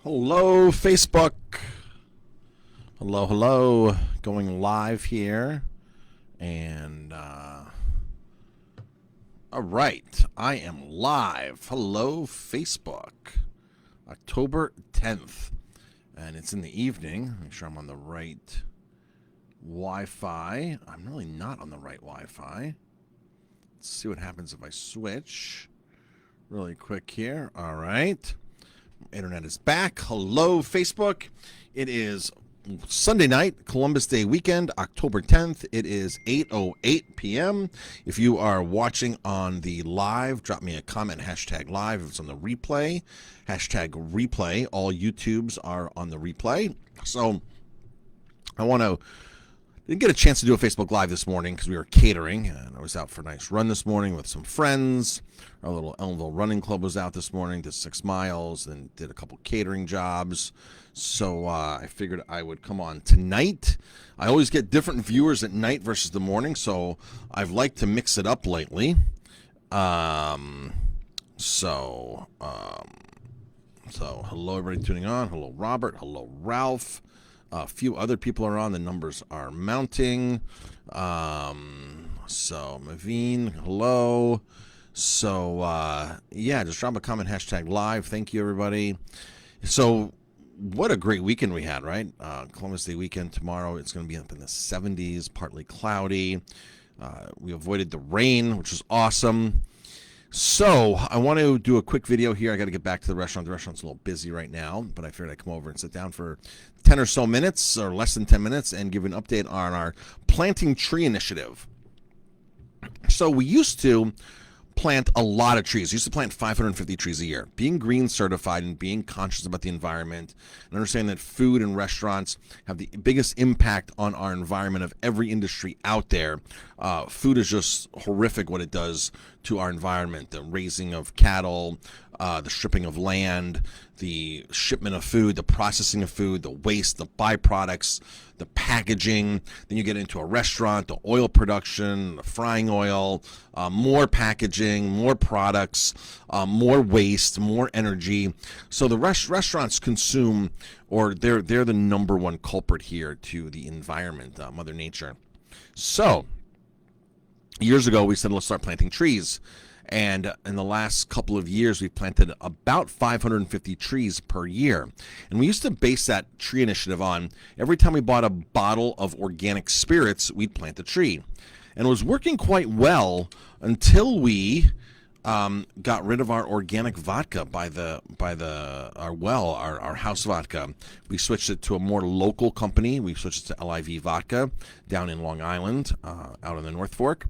Hello, Facebook. Hello. Going live here. And, all right. I am live. Hello, Facebook. October 10th. And it's in the evening. Make sure I'm on the right Wi-Fi. I'm really not on the right Wi-Fi. Let's see what happens if I switch. Really quick here. All right. Internet is back. Hello, Facebook. It is Sunday night, Columbus Day weekend, October 10th. It is 8:08 p.m. If you are watching on the live, drop me a comment, hashtag live. If it's on the replay, hashtag replay. All YouTubes are on the replay. So didn't get a chance to do a Facebook Live this morning because we were catering, and I was out for a nice run this morning with some friends. Our little Elmville running club was out this morning, did 6 miles, and did a couple catering jobs. So I figured I would come on tonight. I always get different viewers at night versus the morning, so I've liked to mix it up lately. So hello everybody tuning on. Hello Robert. Hello Ralph. A few other people are on. The numbers are mounting. So Maveen, hello. So just drop a comment, hashtag live. Thank you, everybody. So what a great weekend we had, right? Columbus Day weekend tomorrow. It's going to be up in the 70s, partly cloudy. We avoided the rain, which was awesome. So I want to do a quick video here. I got to get back to the restaurant. The restaurant's a little busy right now, but I figured I'd come over and sit down for 10 or so minutes, or less than 10 minutes, and give an update on our planting tree initiative. So we used to plant a lot of trees. We used to plant 550 trees a year. Being green certified and being conscious about the environment and understanding that food and restaurants have the biggest impact on our environment of every industry out there. Food is just horrific what it does to our environment. The raising of cattle, the stripping of land, the shipment of food, the processing of food, the waste, the byproducts, the packaging. Then you get into a restaurant, the oil production, the frying oil, more packaging, more products, more waste, more energy. So the restaurants consume, or they're the number one culprit here to the environment, Mother Nature. So years ago, we said, let's start planting trees. And in the last couple of years, we've planted about 550 trees per year. And we used to base that tree initiative on every time we bought a bottle of organic spirits, we'd plant a tree. And it was working quite well until we got rid of our organic vodka by our house vodka. We switched it to a more local company. We switched it to LIV Vodka down in Long Island, out in the North Fork.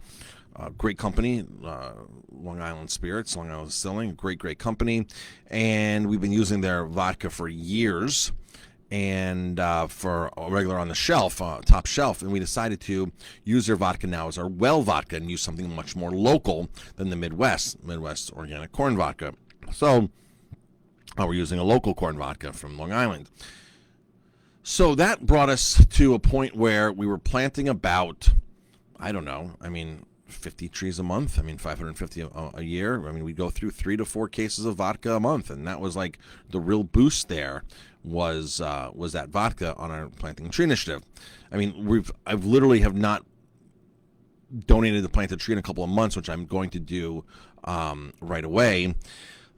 Great company, Long Island Spirits, Long Island Distilling, great company. And we've been using their vodka for years, and for a regular on the shelf, top shelf. And we decided to use their vodka now as our well vodka and use something much more local than the Midwest organic corn vodka. So we're using a local corn vodka from Long Island. So that brought us to a point where we were planting about, 50 trees a month. 550 a year. We'd go through 3 to 4 cases of vodka a month, and that was like the real boost there was that vodka on our planting tree initiative. I've literally have not donated to plant a tree in a couple of months, which I'm going to do right away.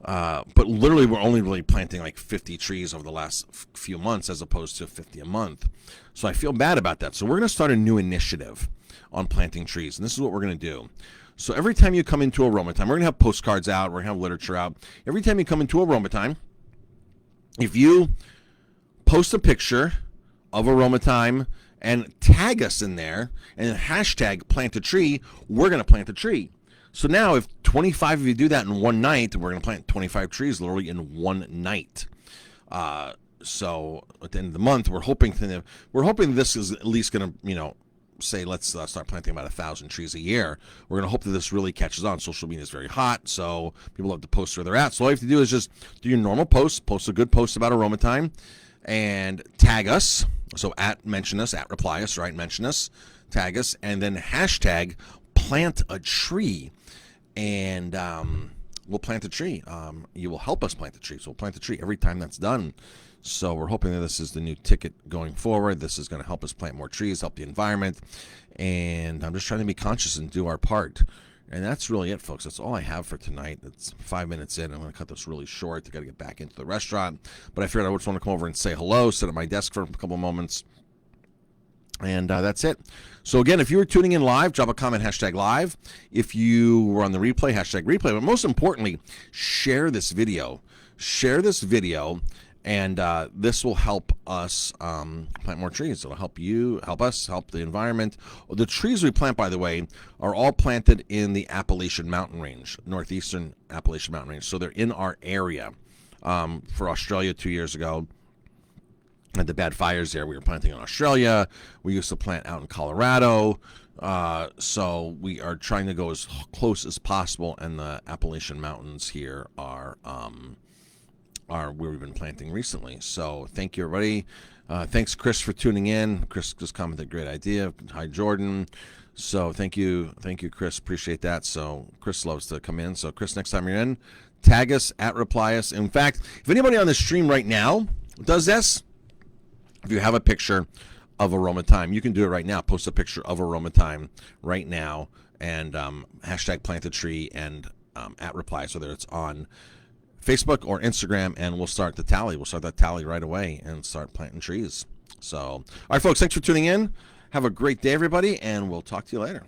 But literally, we're only really planting like 50 trees over the last few months as opposed to 50 a month. So I feel bad about that. So we're going to start a new initiative on planting trees, and this is what we're going to do. So every time you come into Aroma Time, we're going to have postcards out, we're going to have literature out. Every time you come into Aroma Time, if you post a picture of Aroma Time and tag us in there and hashtag plant a tree, we're going to plant a tree. So now if 25 of you do that in one night, we're going to plant 25 trees literally in one night. So at the end of the month, we're hoping this is at least going to, say let's start planting about 1,000 trees a year. We're going to hope that this really catches on. Social media is very hot, so people love to post where they're at. So all you have to do is just do your normal post a good post about Aroma Time, and tag us. So mention us, reply us, right? Mention us, tag us, and then hashtag plant a tree. And we'll plant a tree. You will help us plant the tree. So we'll plant the tree every time that's done. So we're hoping that this is the new ticket going forward. This is going to help us plant more trees, help the environment. And I'm just trying to be conscious and do our part. And that's really it, folks. That's all I have for tonight. It's 5 minutes in. I'm going to cut this really short. I got to get back into the restaurant. But I figured I just want to come over and say hello, sit at my desk for a couple moments. And that's it. So again, if you were tuning in live, drop a comment, #live. If you were on the replay, #replay. But most importantly, share this video. Share this video, and this will help us plant more trees. It'll help you, help us, help the environment. The trees we plant, by the way, are all planted in the Appalachian Mountain Range, northeastern Appalachian Mountain Range. So they're in our area. For Australia 2 years ago, had the bad fires there. We were planting in Australia. We used to plant out in Colorado. So we are trying to go as close as possible, and the Appalachian Mountains here are where we've been planting recently. So thank you, everybody. Thanks, Chris, for tuning in. Chris just commented, great idea. Hi, Jordan. So thank you, Chris. Appreciate that. So Chris loves to come in. So Chris, next time you're in, tag us @reply us. In fact, if anybody on the stream right now does this, if you have a picture of Aroma Time, you can do it right now. Post a picture of Aroma Time right now, and #plant a tree and @reply, so that it's on Facebook or Instagram, and we'll start the tally. We'll start that tally right away and start planting trees. So, all right, folks, thanks for tuning in. Have a great day, everybody, and we'll talk to you later.